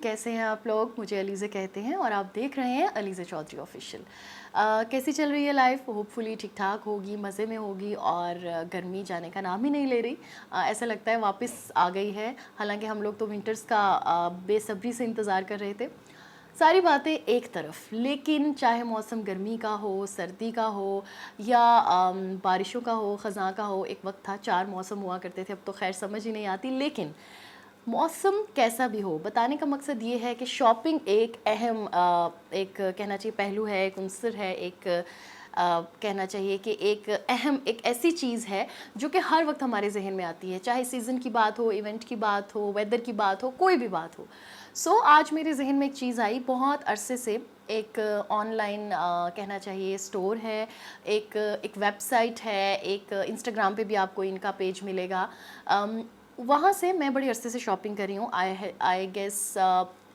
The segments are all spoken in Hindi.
कैसे हैं आप लोग? मुझे अलीज़ा कहते हैं और आप देख रहे हैं अलीज़ा चौधरी ऑफिशियल। कैसी चल रही है लाइफ? होपफुली ठीक ठाक होगी, मज़े में होगी और गर्मी जाने का नाम ही नहीं ले रही। ऐसा लगता है वापस आ गई है। हालांकि हम लोग तो विंटर्स का बेसब्री से इंतज़ार कर रहे थे। सारी बातें एक तरफ, लेकिन चाहे मौसम गर्मी का हो, सर्दी का हो या बारिशों का हो, ख़ज़ां का हो, एक वक्त था 4 मौसम हुआ करते थे, अब तो खैर समझ ही नहीं आती। लेकिन मौसम कैसा भी हो, बताने का मकसद ये है कि शॉपिंग एक अहम एक कहना चाहिए पहलू है, एक उन्सर है, एक कहना चाहिए कि एक अहम एक ऐसी चीज़ है जो कि हर वक्त हमारे जहन में आती है, चाहे सीज़न की बात हो, इवेंट की बात हो, वेदर की बात हो, कोई भी बात हो। आज मेरे जहन में एक चीज़ आई बहुत अरसे से। एक ऑनलाइन कहना चाहिए स्टोर है, एक वेबसाइट है, एक इंस्टाग्राम पे भी आपको इनका पेज मिलेगा। वहाँ से मैं बड़ी अरसे से शॉपिंग कर रही हूँ, आई गेस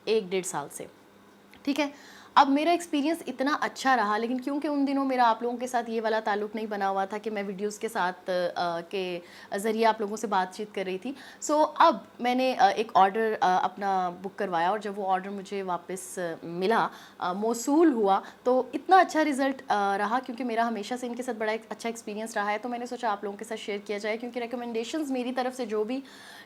1 डेढ़ साल से। ठीक है। अब मेरा एक्सपीरियंस इतना अच्छा रहा, लेकिन क्योंकि उन दिनों मेरा आप लोगों के साथ ये वाला ताल्लुक़ नहीं बना हुआ था कि मैं वीडियोस के साथ के ज़रिए आप लोगों से बातचीत कर रही थी। अब मैंने एक ऑर्डर अपना बुक करवाया और जब वो ऑर्डर मुझे वापस मिला, मौसूल हुआ, तो इतना अच्छा रिज़ल्ट रहा क्योंकि मेरा हमेशा से इनके साथ बड़ा एक अच्छा एक्सपीरियंस रहा है। तो मैंने सोचा आप लोगों के साथ शेयर किया जाए, क्योंकि रिकमेंडेशंस मेरी तरफ से जो भी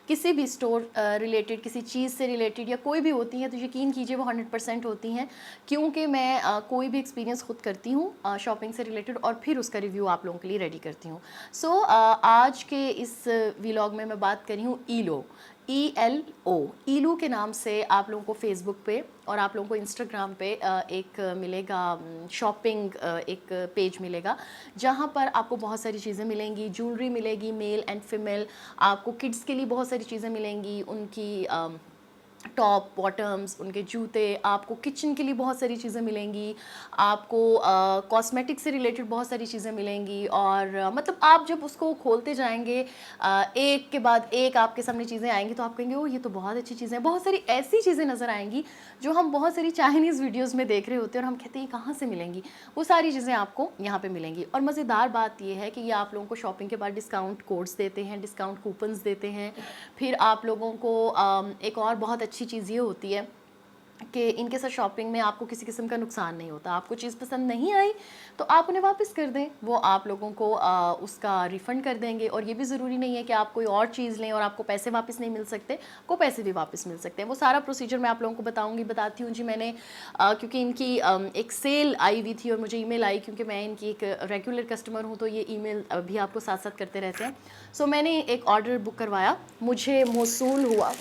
किसी भी स्टोर रिलेटेड, किसी चीज़ से रिलेटेड या कोई भी होती हैं, तो यकीन कीजिए वो 100% होती हैं, क्योंकि मैं कोई भी एक्सपीरियंस खुद करती हूँ शॉपिंग से रिलेटेड और फिर उसका रिव्यू आप लोगों के लिए रेडी करती हूँ। आज के इस व्लॉग में मैं बात कर रही हूँ ईलो, ELO, ईलू के नाम से आप लोगों को फेसबुक पे और आप लोगों को इंस्टाग्राम पे एक मिलेगा शॉपिंग एक पेज मिलेगा, जहाँ पर आपको बहुत सारी चीज़ें मिलेंगी, ज्वेलरी मिलेगी मेल एंड फीमेल, आपको किड्स के लिए बहुत सारी चीज़ें मिलेंगी, उनकी टॉप बॉटम्स, उनके जूते, आपको किचन के लिए बहुत सारी चीज़ें मिलेंगी, आपको कॉस्मेटिक से रिलेटेड बहुत सारी चीज़ें मिलेंगी और मतलब आप जब उसको खोलते जाएंगे एक के बाद एक आपके सामने चीज़ें आएंगी तो आप कहेंगे ओ ये तो बहुत अच्छी चीज़ें हैं। बहुत सारी ऐसी चीज़ें नज़र आएंगी जो हम बहुत सारी चाइनीज़ वीडियोज़ में देख रहे होते हैं और हम कहते हैं कहाँ से मिलेंगी, वो सारी चीज़ें आपको यहाँ पर मिलेंगी। और मज़ेदार बात ये है कि ये आप लोगों को शॉपिंग के बाद डिस्काउंट कोड्स देते हैं, डिस्काउंट कूपन्स देते हैं। फिर आप लोगों को एक और बहुत अच्छी चीज़ ये होती है कि इनके साथ शॉपिंग में आपको किसी किस्म का नुकसान नहीं होता। आपको चीज़ पसंद नहीं आई तो आप उन्हें वापस कर दें, वो आप लोगों को उसका रिफ़ंड कर देंगे। और ये भी ज़रूरी नहीं है कि आप कोई और चीज़ लें और आपको पैसे वापस नहीं मिल सकते, को पैसे भी वापस मिल सकते हैं। वो सारा प्रोसीजर मैं आप लोगों को बताती हूँ जी। मैंने क्योंकि इनकी एक सेल आई हुई थी और मुझे ईमेल आई, क्योंकि मैं इनकी एक रेगुलर कस्टमर हूँ तो ये ईमेल भी आपको साथ साथ करते रहते हैं। मैंने एक ऑर्डर बुक करवाया, मुझे मौसूल हुआ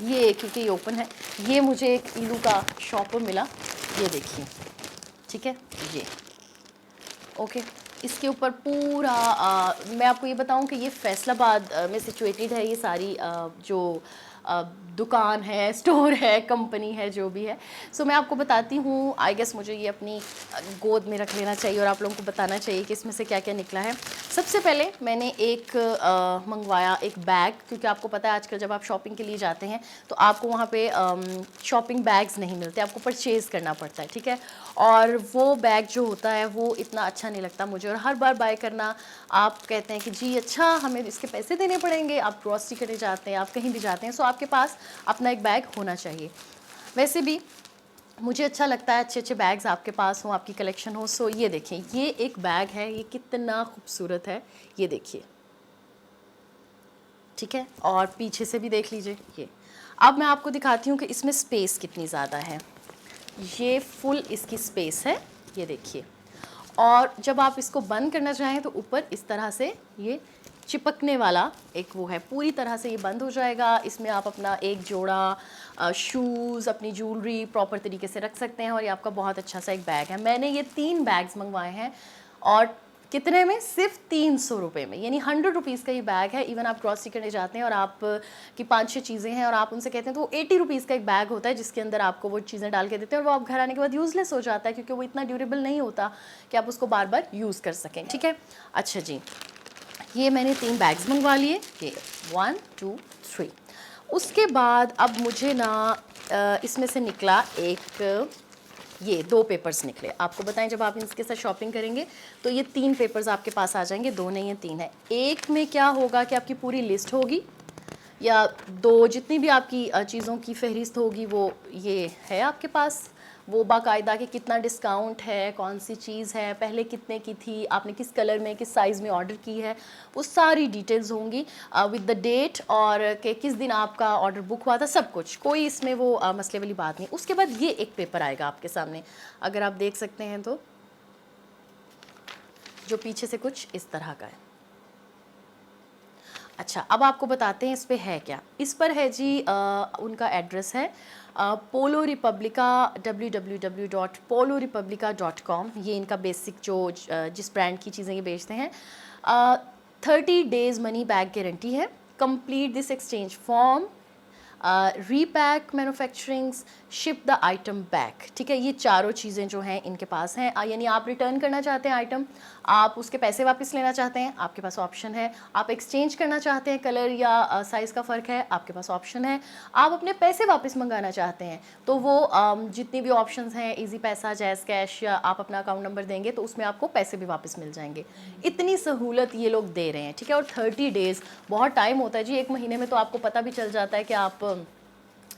ये, क्योंकि ये ओपन है, ये मुझे एक ईलू का शॉपर मिला, ये देखिए। ठीक है, ये ओके। इसके ऊपर पूरा मैं आपको ये बताऊं कि ये फैसलाबाद में सिचुएटेड है, ये सारी जो दुकान है, स्टोर है, कंपनी है, जो भी है। मैं आपको बताती हूँ। आई गेस मुझे ये अपनी गोद में रख लेना चाहिए और आप लोगों को बताना चाहिए कि इसमें से क्या क्या निकला है। सबसे पहले मैंने एक मंगवाया एक बैग, क्योंकि आपको पता है आजकल जब आप शॉपिंग के लिए जाते हैं तो आपको वहाँ पे शॉपिंग बैग्स नहीं मिलते, आपको परचेज़ करना पड़ता है। ठीक है, और वो बैग जो होता है वो इतना अच्छा नहीं लगता मुझे, और हर बार बाय करना आप कहते हैं कि जी अच्छा हमें इसके पैसे देने पड़ेंगे। आप ग्रॉसरी करने जाते हैं, आप कहीं भी जाते हैं, आपके पास अपना एक बैग होना चाहिए। वैसे भी मुझे अच्छा लगता है अच्छे अच्छे बैग्स आपके पास हों, आपकी कलेक्शन हो। ये देखें, ये एक बैग है, ये कितना खूबसूरत है, ये देखिए। ठीक है, और पीछे से भी देख लीजिए ये। अब मैं आपको दिखाती हूँ कि इसमें स्पेस कितनी ज़्यादा है। ये फुल इसकी स्पेस है, ये देखिए। और जब आप इसको बंद करना चाहें तो ऊपर इस तरह से ये चिपकने वाला एक वो है, पूरी तरह से ये बंद हो जाएगा। इसमें आप अपना एक जोड़ा शूज़, अपनी ज्वेलरी प्रॉपर तरीके से रख सकते हैं और ये आपका बहुत अच्छा सा एक बैग है। मैंने ये 3 बैग्स मंगवाए हैं और कितने में? सिर्फ 300 रुपये में, यानी 100 रुपीज़ का ये बैग है। इवन आप ग्रॉसरी करने जाते हैं और आप की 5-6 चीज़ें हैं और आप उनसे कहते हैं तो वो 80 रुपीज़ का एक बैग होता है, जिसके अंदर आपको वो चीज़ें डाल के देते हैं और वो आप घर आने के बाद यूज़लेस हो जाता है, क्योंकि वो इतना ड्यूरेबल नहीं होता कि आप उसको बार बार यूज़ कर सकें। ठीक है, अच्छा जी, ये मैंने 3 बैग्स मंगवा लिए, ये 1 2 3। उसके बाद अब मुझे ना इसमें से निकला एक, ये 2 पेपर्स निकले। आपको बताएं जब आप इसके साथ शॉपिंग करेंगे तो ये 3 पेपर्स आपके पास आ जाएंगे, 2 नहीं है 3 है। एक में क्या होगा कि आपकी पूरी लिस्ट होगी, या 2 जितनी भी आपकी चीज़ों की फ़हरिस्त होगी वो ये है आपके पास, वो बाकायदा कि कितना डिस्काउंट है, कौन सी चीज़ है, पहले कितने की थी, आपने किस कलर में किस साइज़ में ऑर्डर की है, वो सारी डिटेल्स होंगी विद द डेट और कि किस दिन आपका ऑर्डर बुक हुआ था, सब कुछ, कोई इसमें वो मसले वाली बात नहीं। उसके बाद ये एक पेपर आएगा आपके सामने, अगर आप देख सकते हैं तो, जो पीछे से कुछ इस तरह का है। अच्छा, अब आपको बताते हैं इस पे है क्या। इस पर है जी उनका एड्रेस है पोलो रिपब्लिका www.polorepublica.com। ये इनका बेसिक जो जिस ब्रांड की चीज़ें ये बेचते हैं। 30 डेज़ मनी बैक गारंटी है। Complete this exchange form, repack manufacturings, ship the item back. ठीक है, ये चारों चीज़ें जो हैं इनके पास हैं। यानी आप रिटर्न करना चाहते हैं आइटम, आप उसके पैसे वापस लेना चाहते हैं, आपके पास ऑप्शन है। आप एक्सचेंज करना चाहते हैं, कलर या साइज़ का फ़र्क है, आपके पास ऑप्शन है। आप अपने पैसे वापस मंगाना चाहते हैं तो वो जितनी भी ऑप्शंस हैं, इजी पैसा, जैज़ कैश, या आप अपना अकाउंट नंबर देंगे तो उसमें आपको पैसे भी वापस मिल जाएंगे। इतनी सहूलत ये लोग दे रहे हैं। ठीक है, और 30 डेज़ बहुत टाइम होता है जी, 1 महीने में तो आपको पता भी चल जाता है कि आप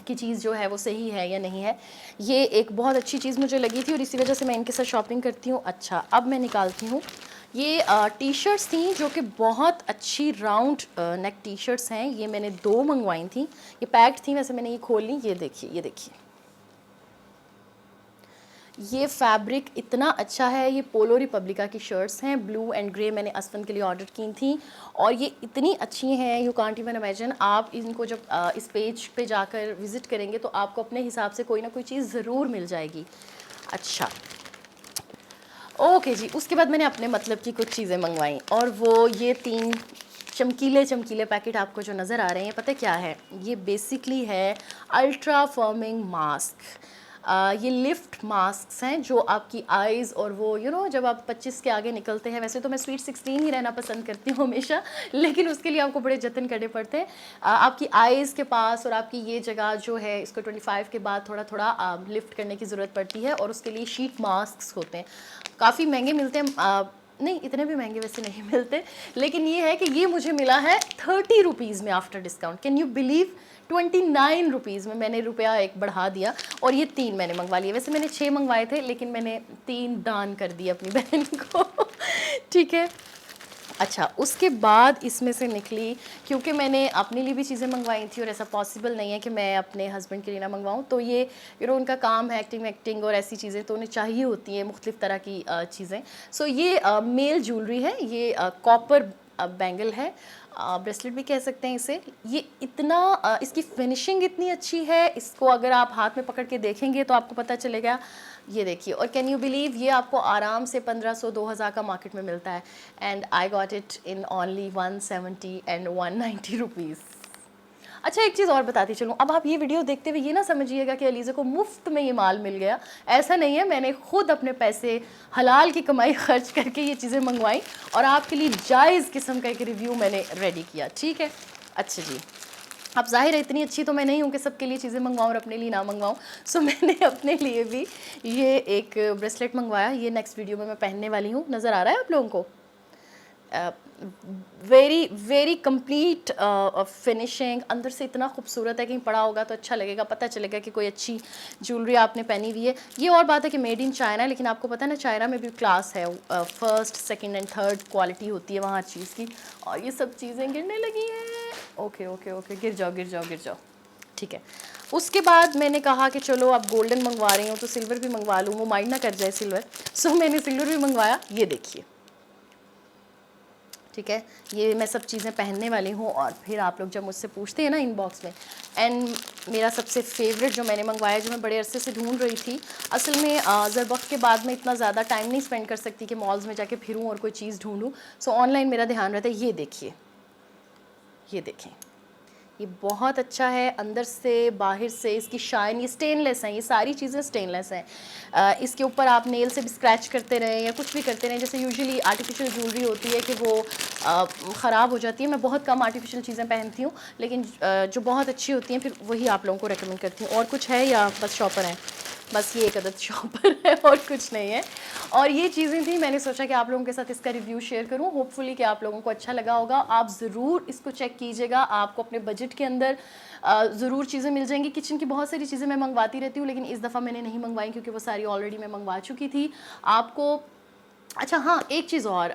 की चीज़ जो है वो सही है या नहीं है। ये एक बहुत अच्छी चीज़ मुझे लगी थी और इसी वजह से मैं इनके साथ शॉपिंग करती हूँ। अच्छा, अब मैं निकालती हूँ ये टी शर्ट्स थी जो कि बहुत अच्छी राउंड नेक टी शर्ट्स हैं। ये मैंने 2 मंगवाई थी, ये पैक्ड थी, वैसे मैंने ये खोल ली। ये देखिए, ये देखिए, ये फैब्रिक इतना अच्छा है। ये पोलो रिपब्लिका की शर्ट्स हैं, ब्लू एंड ग्रे, मैंने असफन के लिए ऑर्डर की थी और ये इतनी अच्छी हैं, यू कांट इवन इमेजिन। आप इनको जब इस पेज पे जाकर विज़िट करेंगे तो आपको अपने हिसाब से कोई ना कोई चीज़ ज़रूर मिल जाएगी। अच्छा, ओके जी, उसके बाद मैंने अपने मतलब की कुछ चीज़ें मंगवाई और वो ये 3 चमकीले चमकीले पैकेट आपको जो नज़र आ रहे हैं, पता क्या है? ये बेसिकली है अल्ट्रा फर्मिंग मास्क। ये लिफ्ट मास्क्स हैं जो आपकी आइज़ और वो जब आप 25 के आगे निकलते हैं, वैसे तो मैं स्वीट 16 ही रहना पसंद करती हूँ हमेशा, लेकिन उसके लिए आपको बड़े जतन करने पड़ते हैं। आपकी आइज़ के पास और आपकी ये जगह जो है, इसको 25 के बाद थोड़ा थोड़ा लिफ्ट करने की ज़रूरत पड़ती है और उसके लिए शीट मास्क होते हैं। काफ़ी महंगे मिलते हैं, नहीं इतने भी महंगे वैसे नहीं मिलते, लेकिन ये है कि ये मुझे मिला है 30 रुपीज़ में after discount. Can you believe? 29 rupees में मैंने रुपया एक बढ़ा दिया और ये 3 मैंने मंगवा लिए। वैसे मैंने 6 मंगवाए थे, लेकिन मैंने 3 दान कर दिए अपनी बहन को। ठीक है। अच्छा, उसके बाद इसमें से निकली, क्योंकि मैंने अपने लिए भी चीज़ें मंगवाई थी और ऐसा पॉसिबल नहीं है कि मैं अपने हस्बैंड के लिए ना मंगवाऊँ, तो ये उनका काम है एक्टिंग और ऐसी चीज़ें, तो उन्हें चाहिए होती हैं मुख्तलिफ़ तरह की चीज़ें। सो ये मेल ज्वेलरी है, ये कॉपर बैंगल है, ब्रेसलेट भी कह सकते हैं इसे। ये इतना इसकी फिनिशिंग इतनी अच्छी है, इसको अगर आप हाथ में पकड़ के देखेंगे तो आपको पता चलेगा। ये देखिए, और कैन यू बिलीव ये आपको आराम से 1500-2000 का मार्केट में मिलता है and I got it in only 170 and 190 rupees. अच्छा, एक चीज़ और बताती चलूँ, अब आप ये वीडियो देखते हुए ये ना समझिएगा कि अलीज़ा को मुफ्त में ये माल मिल गया, ऐसा नहीं है। मैंने खुद अपने पैसे हलाल की कमाई खर्च करके ये चीज़ें मंगवाई और आपके लिए जायज़ किस्म का एक रिव्यू मैंने रेडी किया। ठीक है, अच्छा जी, अब ज़ाहिर है इतनी अच्छी तो मैं नहीं हूँ कि सबके लिए चीज़ें मंगवाऊँ और अपने लिए ना मंगवाऊँ। सो मैंने अपने लिए भी ये एक ब्रेसलेट मंगवाया, ये नेक्स्ट वीडियो में मैं पहनने वाली हूँ। नज़र आ रहा है आप लोगों को? वेरी वेरी कंप्लीट फिनिशिंग, अंदर से इतना खूबसूरत है, कहीं पड़ा होगा तो अच्छा लगेगा, पता चलेगा कि कोई अच्छी ज्वेलरी आपने पहनी हुई है। ये और बात है कि मेड इन चाइना, लेकिन आपको पता है ना, चाइना में भी क्लास है, first second and third quality होती है वहाँ चीज़ की। और ये सब चीज़ें गिरने लगी हैं। ओके ओके ओके, गिर जाओ गिर जाओ गिर जाओ। ठीक है, उसके बाद मैंने कहा कि चलो अब गोल्डन मंगवा रही हूँ तो सिल्वर भी मंगवा लूँ, वो माइंड ना कर जाए सिल्वर। सो मैंने सिल्वर भी मंगवाया। ये देखिए, ठीक है, ये मैं सब चीज़ें पहनने वाली हूँ और फिर आप लोग जब मुझसे पूछते हैं ना इनबॉक्स में। एंड मेरा सबसे फेवरेट जो मैंने मंगवाया, जो मैं बड़े अरसे से ढूंढ रही थी, असल में ज़रा वक्त के बाद मैं इतना ज़्यादा टाइम नहीं स्पेंड कर सकती कि मॉल्स में जाके फिरूँ और कोई चीज़ ढूंढूँ। सो ऑनलाइन मेरा ध्यान रहता है। ये देखिए, ये देखें, ये बहुत अच्छा है, अंदर से बाहर से इसकी शाइन, ये स्टेनलेस हैं, ये सारी चीज़ें स्टेनलेस हैं। इसके ऊपर आप नेल से भी स्क्रैच करते रहें या कुछ भी करते रहें, जैसे यूजुअली आर्टिफिशियल ज्वेलरी होती है कि वो ख़राब हो जाती है। मैं बहुत कम आर्टिफिशियल चीज़ें पहनती हूँ, लेकिन जो बहुत अच्छी होती हैं फिर वही आप लोगों को रेकमेंड करती हूँ। और कुछ है या बस शॉपर हैं? बस ये एक अदद शॉपर है और कुछ नहीं है। और ये चीज़ें थी, मैंने सोचा कि आप लोगों के साथ इसका रिव्यू शेयर करूं। होपफुली कि आप लोगों को अच्छा लगा होगा। आप ज़रूर इसको चेक कीजिएगा, आपको अपने बजट के अंदर ज़रूर चीज़ें मिल जाएंगी। किचन की बहुत सारी चीज़ें मैं मंगवाती रहती हूँ, लेकिन इस दफ़ा मैंने नहीं मंगवाई क्योंकि वो सारी ऑलरेडी मैं मंगवा चुकी थी। आपको अच्छा हाँ, एक चीज़ और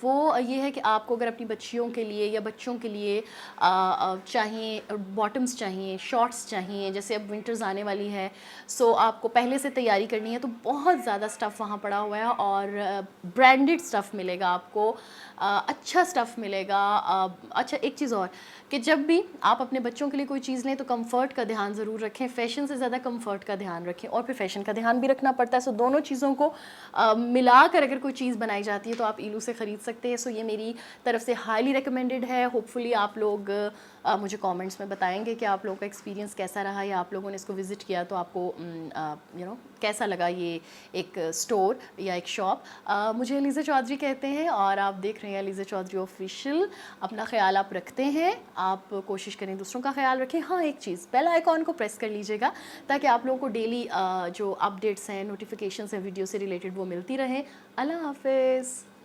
वो ये है कि आपको अगर अपनी बच्चियों के लिए या बच्चों के लिए चाहिए, बॉटम्स चाहिए, शॉर्ट्स चाहिए, जैसे अब विंटर्स आने वाली है, सो आपको पहले से तैयारी करनी है, तो बहुत ज़्यादा स्टफ़ वहाँ पड़ा हुआ है और ब्रांडेड स्टफ़ मिलेगा आपको, अच्छा स्टफ़ मिलेगा। अच्छा एक चीज़ और कि जब भी आप अपने बच्चों के लिए कोई चीज़ लें तो कंफर्ट का ध्यान ज़रूर रखें, फ़ैशन से ज़्यादा कंफर्ट का ध्यान रखें, और फिर फ़ैशन का ध्यान भी रखना पड़ता है। सो दोनों चीज़ों को मिलाकर अगर कोई चीज़ बनाई जाती है तो आप ईलू से ख़रीद सकते हैं। सो ये मेरी तरफ से हाईली रिकमेंडेड है। होपफुली आप लोग मुझे कमेंट्स में बताएंगे कि आप लोगों का एक्सपीरियंस कैसा रहा, या आप लोगों ने इसको विज़िट किया तो आपको कैसा लगा ये एक स्टोर या एक शॉप। मुझे अलीज़ा चौधरी कहते हैं और आप देख रहे हैं अलीज़ा चौधरी ऑफिशियल। अपना ख्याल आप रखते हैं, आप कोशिश करें दूसरों का ख्याल रखें। हाँ एक चीज़, बेल आइकॉन को प्रेस कर लीजिएगा ताकि आप लोगों को डेली जो अपडेट्स हैं, नोटिफिकेशंस हैं वीडियो से रिलेटेड, वो मिलती रहें। अल्लाह हाफिज़।